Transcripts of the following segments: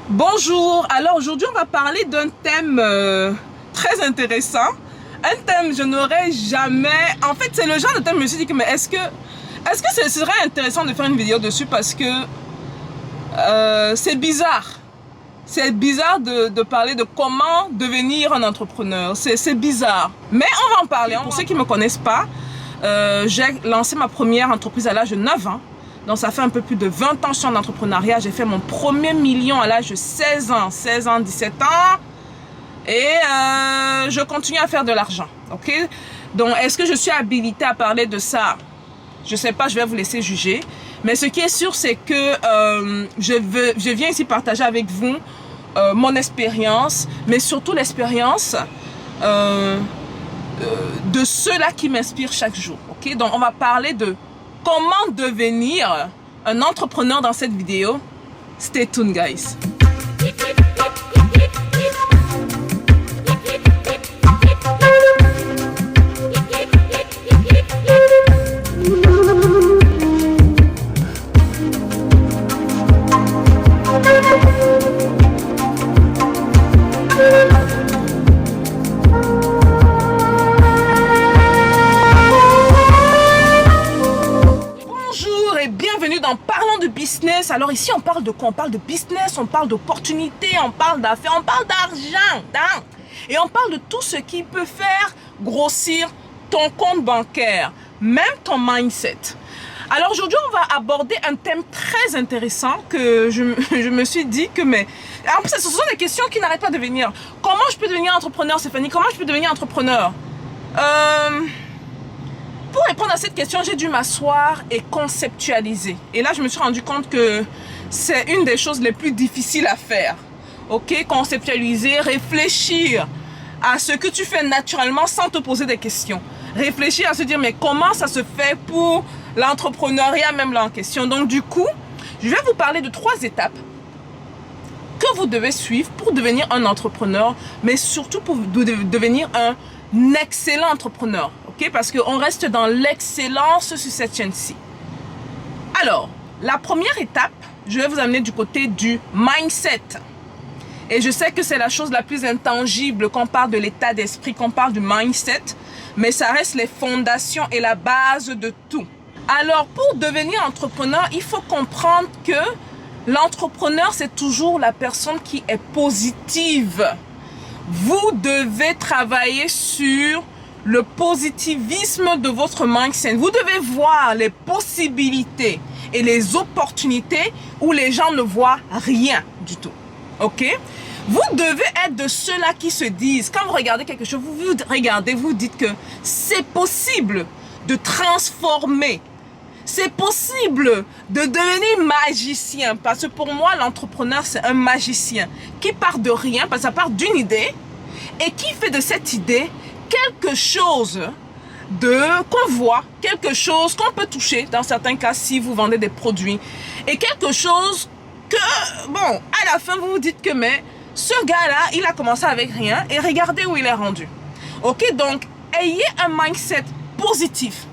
Bonjour, alors aujourd'hui on va parler d'un thème très intéressant. Un thème je n'aurais jamais... En fait c'est le genre de thème, je me suis dit que mais est-ce que ce serait intéressant de faire une vidéo dessus parce que c'est bizarre. C'est bizarre de parler de comment devenir un entrepreneur. C'est bizarre. Mais on va en parler. Pour ceux qui ne me connaissent pas, j'ai lancé ma première entreprise à l'âge de 9 ans. Donc ça fait un peu plus de 20 ans que je suis en entrepreneuriat. J'ai fait mon premier million à l'âge de 16 ans, 17 ans. Et je continue à faire de l'argent. Ok? Donc est-ce que je suis habilitée à parler de ça? Je sais pas, je vais vous laisser juger. Mais ce qui est sûr, c'est que je viens ici partager avec vous mon expérience, mais surtout l'expérience de ceux-là qui m'inspirent chaque jour. Ok? Donc on va parler de comment devenir un entrepreneur dans cette vidéo. Stay tuned, guys. Parlons de business. Alors ici on parle de quoi? On parle de business, on parle d'opportunités, on parle d'affaires, on parle d'argent, et on parle de tout ce qui peut faire grossir ton compte bancaire, même ton mindset. Alors aujourd'hui on va aborder un thème très intéressant que je me suis dit que mais en plus ce sont des questions qui n'arrêtent pas de venir. Comment je peux devenir entrepreneur, Stéphanie? Comment je peux devenir entrepreneur? Pour répondre à cette question, j'ai dû m'asseoir et conceptualiser. Et là, je me suis rendu compte que c'est une des choses les plus difficiles à faire. Ok? Conceptualiser, réfléchir à ce que tu fais naturellement sans te poser des questions. Réfléchir à se dire, mais comment ça se fait pour l'entrepreneuriat même là en question? Donc du coup, je vais vous parler de 3 étapes que vous devez suivre pour devenir un entrepreneur, mais surtout pour devenir un excellent entrepreneur. Okay? Parce qu'on reste dans l'excellence sur cette chaîne-ci. Alors, la première étape, je vais vous amener du côté du mindset. Et je sais que c'est la chose la plus intangible quand on parle de l'état d'esprit, quand on parle du mindset, mais ça reste les fondations et la base de tout. Alors, pour devenir entrepreneur, il faut comprendre que l'entrepreneur, c'est toujours la personne qui est positive. Vous devez travailler sur le positivisme de votre mindset. Vous devez voir les possibilités et les opportunités où les gens ne voient rien du tout. Ok? Vous devez être de ceux-là qui se disent, quand vous regardez quelque chose, vous regardez, vous dites que c'est possible de transformer. C'est possible de devenir magicien. Parce que pour moi, l'entrepreneur, c'est un magicien qui part de rien, parce que ça part d'une idée, et qui fait de cette idée quelque chose qu'on voit, quelque chose qu'on peut toucher, dans certains cas, si vous vendez des produits, et quelque chose que, bon, à la fin, vous vous dites que, mais, ce gars-là, il a commencé avec rien, et regardez où il est rendu. Ok, donc, ayez un mindset positif,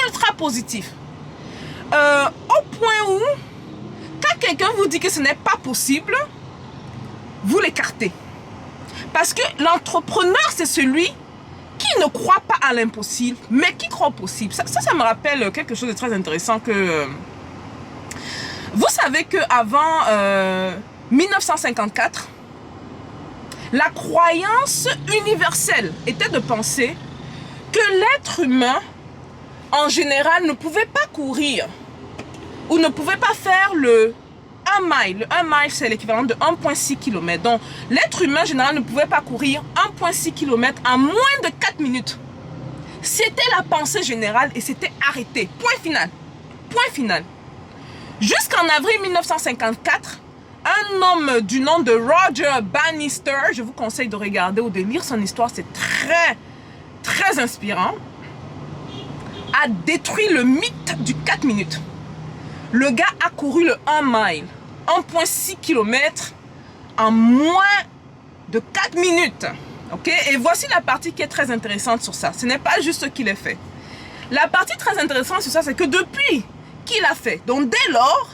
ultra positif, au point où, quand quelqu'un vous dit que ce n'est pas possible, vous l'écartez. Parce que l'entrepreneur, c'est celui qui ne croit pas à l'impossible, mais qui croit au possible. Ça me rappelle quelque chose de très intéressant que... vous savez qu'avant 1954, la croyance universelle était de penser que l'être humain, en général, ne pouvait pas courir ou ne pouvait pas faire le 1 mile. Le 1 mile, c'est l'équivalent de 1,6 km. Donc, l'être humain, en général, ne pouvait pas courir 1,6 km en moins de 4 minutes. C'était la pensée générale et c'était arrêté. Point final. Point final. Jusqu'en avril 1954, un homme du nom de Roger Bannister, je vous conseille de regarder ou de lire son histoire, c'est très, très inspirant, a détruit le mythe du 4 minutes. Le gars a couru le 1 mile, 1,6 km en moins de 4 minutes. Ok? Et voici la partie qui est très intéressante sur ça. Ce n'est pas juste ce qu'il a fait. La partie très intéressante sur ça, c'est que depuis qu'il a fait, donc dès lors,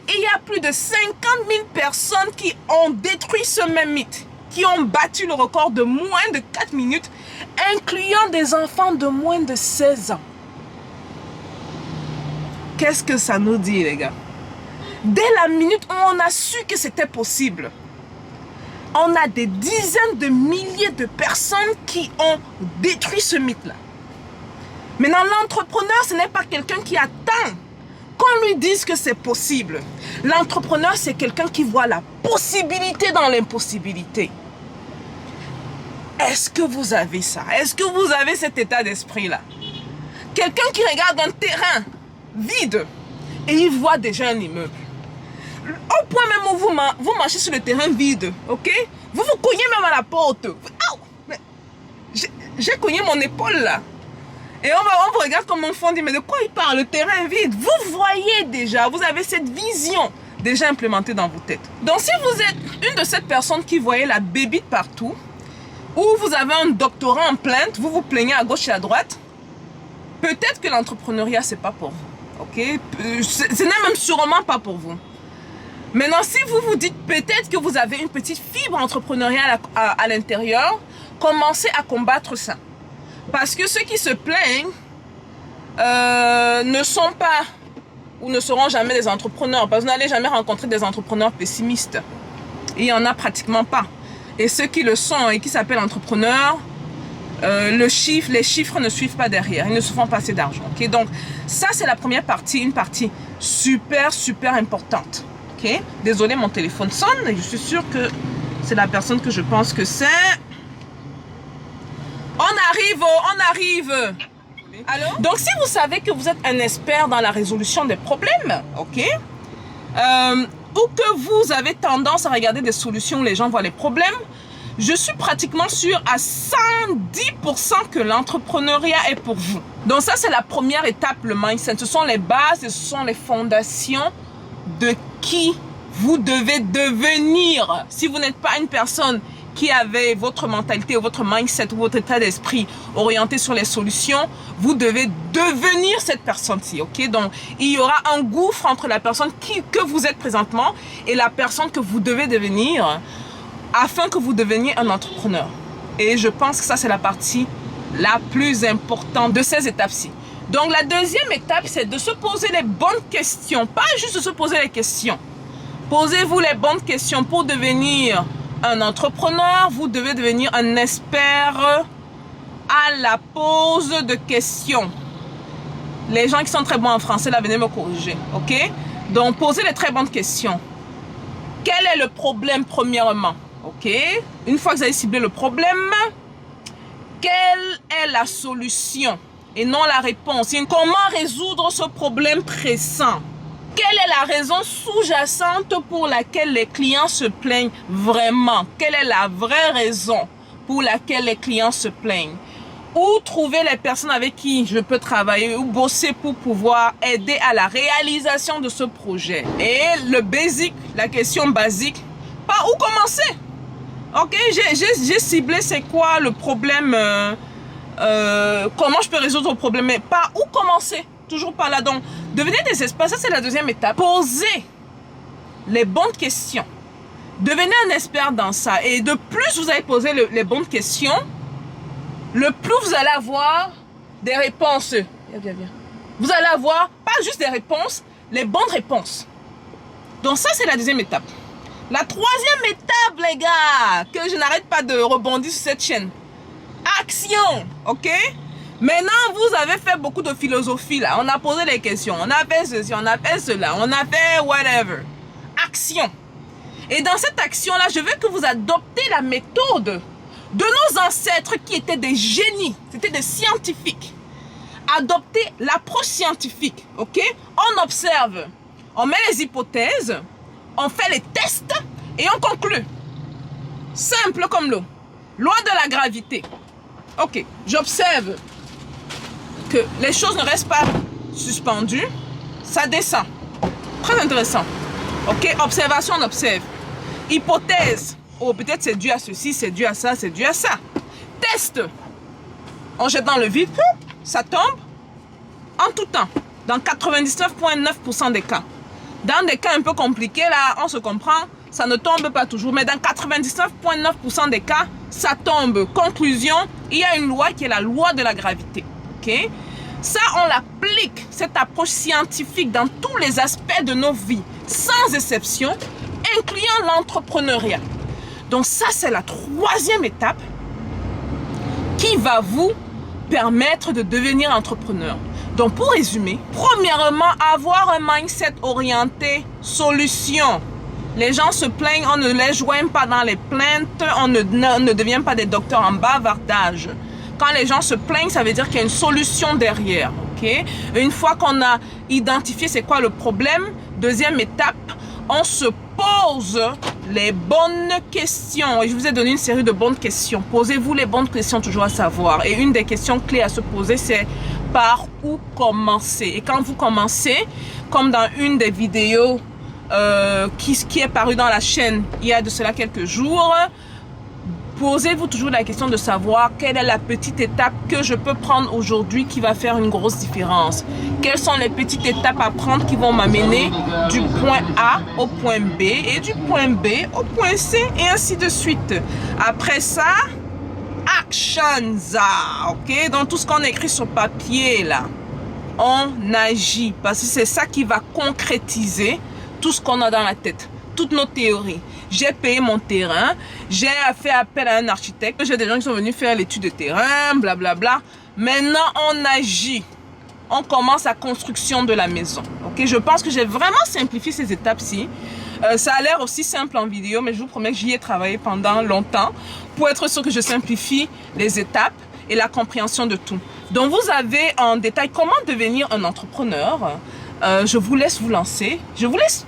Et il y a plus de 50 000 personnes qui ont détruit ce même mythe, qui ont battu le record de moins de 4 minutes, incluant des enfants de moins de 16 ans. Qu'est-ce que ça nous dit, les gars? Dès la minute où on a su que c'était possible, on a des dizaines de milliers de personnes qui ont détruit ce mythe-là. Maintenant, l'entrepreneur, ce n'est pas quelqu'un qui attend qu'on lui dise que c'est possible. L'entrepreneur, c'est quelqu'un qui voit la possibilité dans l'impossibilité. Est-ce que vous avez ça? Est-ce que vous avez cet état d'esprit-là? Quelqu'un qui regarde un terrain vide et il voit déjà un immeuble. Au point même où vous marchez sur le terrain vide, ok? Vous vous cognez même à la porte. J'ai cogné mon épaule là. Et on vous regarde comme enfant, on dit, mais de quoi il parle? Le terrain vide. Vous voyez déjà, vous avez cette vision déjà implémentée dans vos têtes. Donc si vous êtes une de ces personnes qui voyait la bébite partout, ou vous avez un doctorat en plainte, vous vous plaignez à gauche et à droite, peut-être que l'entrepreneuriat, c'est pas pour vous. Ok? Ce n'est même sûrement pas pour vous. Maintenant, si vous vous dites peut-être que vous avez une petite fibre entrepreneuriale à l'intérieur, commencez à combattre ça. Parce que ceux qui se plaignent ne sont pas ou ne seront jamais des entrepreneurs. Parce que vous n'allez jamais rencontrer des entrepreneurs pessimistes. Il n'y en a pratiquement pas. Et ceux qui le sont et qui s'appellent entrepreneurs, les chiffres ne suivent pas derrière. Ils ne se font pas assez d'argent. Okay? Donc, ça, c'est la première partie, une partie super, super importante. Okay? Désolé, mon téléphone sonne et je suis sûre que c'est la personne que je pense que c'est. On arrive. Allô? Donc, si vous savez que vous êtes un expert dans la résolution des problèmes, ok? Ou que vous avez tendance à regarder des solutions où les gens voient les problèmes, je suis pratiquement sûre à 110% que l'entrepreneuriat est pour vous. Donc ça, c'est la première étape, le mindset. Ce sont les bases et ce sont les fondations de qui vous devez devenir. Si vous n'êtes pas une personne qui avait votre mentalité, votre mindset, votre état d'esprit orienté sur les solutions, vous devez devenir cette personne-ci, ok? Donc, il y aura un gouffre entre la personne que vous êtes présentement et la personne que vous devez devenir afin que vous deveniez un entrepreneur. Et je pense que ça, c'est la partie la plus importante de ces étapes-ci. Donc, la deuxième étape, c'est de se poser les bonnes questions. Pas juste de se poser les questions. Posez-vous les bonnes questions pour devenir un entrepreneur. Vous devez devenir un expert à la pose de questions. Les gens qui sont très bons en français, là, venez me corriger, ok? Donc, posez les très bonnes questions. Quel est le problème, premièrement? Ok? Une fois que vous avez ciblé le problème, quelle est la solution et non la réponse? Comment résoudre ce problème pressant? Quelle est la raison sous-jacente pour laquelle les clients se plaignent vraiment? Quelle est la vraie raison pour laquelle les clients se plaignent? Où trouver les personnes avec qui je peux travailler ou bosser pour pouvoir aider à la réalisation de ce projet? Et le basic, la question basique, par où commencer? Ok, j'ai ciblé c'est quoi le problème, comment je peux résoudre le problème, mais par où commencer? Toujours pas là. Donc, devenez des experts, ça c'est la deuxième étape. Posez les bonnes questions. Devenez un expert dans ça. Et de plus vous allez poser les bonnes questions, le plus vous allez avoir des réponses. Viens. Vous allez avoir pas juste des réponses, les bonnes réponses. Donc ça c'est la deuxième étape. La troisième étape, les gars, que je n'arrête pas de rebondir sur cette chaîne. Action, ok? Maintenant, vous avez fait beaucoup de philosophie là. On a posé les questions, on a fait ceci, on a fait cela, on a fait whatever. Action. Et dans cette action-là, je veux que vous adoptez la méthode de nos ancêtres qui étaient des génies, c'était des scientifiques. Adoptez l'approche scientifique, ok? On observe, on met les hypothèses, on fait les tests et on conclut. Simple comme l'eau. Loi de la gravité. Ok, j'observe que les choses ne restent pas suspendues, ça descend. Très intéressant. Ok, observation, on observe. Hypothèse. Oh, peut-être c'est dû à ceci, c'est dû à ça, c'est dû à ça. Test. On jette dans le vide, ça tombe en tout temps, dans 99,9% des cas. Dans des cas un peu compliqués, là, on se comprend, ça ne tombe pas toujours. Mais dans 99,9% des cas, ça tombe. Conclusion, il y a une loi qui est la loi de la gravité. Ok? Ça, on l'applique, cette approche scientifique, dans tous les aspects de nos vies, sans exception, incluant l'entrepreneuriat. Donc ça, c'est la troisième étape qui va vous permettre de devenir entrepreneur. Donc pour résumer, premièrement, avoir un mindset orienté solution. Les gens se plaignent, on ne les joint pas dans les plaintes, on ne devient pas des docteurs en bavardage. Quand les gens se plaignent, ça veut dire qu'il y a une solution derrière. Okay? Une fois qu'on a identifié c'est quoi le problème, deuxième étape, on se pose les bonnes questions. Et je vous ai donné une série de bonnes questions. Posez-vous les bonnes questions toujours à savoir. Et une des questions clés à se poser, c'est par où commencer. Et quand vous commencez, comme dans une des vidéos qui est parue dans la chaîne il y a de cela quelques jours, posez-vous toujours la question de savoir quelle est la petite étape que je peux prendre aujourd'hui qui va faire une grosse différence. Quelles sont les petites étapes à prendre qui vont m'amener du point A au point B et du point B au point C et ainsi de suite. Après ça, actions, ok? Donc tout ce qu'on écrit sur papier là, on agit parce que c'est ça qui va concrétiser tout ce qu'on a dans la tête, toutes nos théories. J'ai payé mon terrain, j'ai fait appel à un architecte, j'ai des gens qui sont venus faire l'étude de terrain, blablabla. Maintenant, on agit. On commence la construction de la maison. Okay? Je pense que j'ai vraiment simplifié ces étapes-ci. Ça a l'air aussi simple en vidéo, mais je vous promets que j'y ai travaillé pendant longtemps pour être sûr que je simplifie les étapes et la compréhension de tout. Donc, vous avez en détail comment devenir un entrepreneur. Je vous laisse vous lancer. Je vous laisse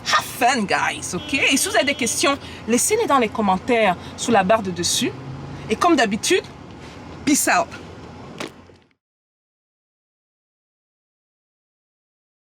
have fun, guys, ok? Et si vous avez des questions, laissez-les dans les commentaires sous la barre de dessus. Et comme d'habitude, peace out.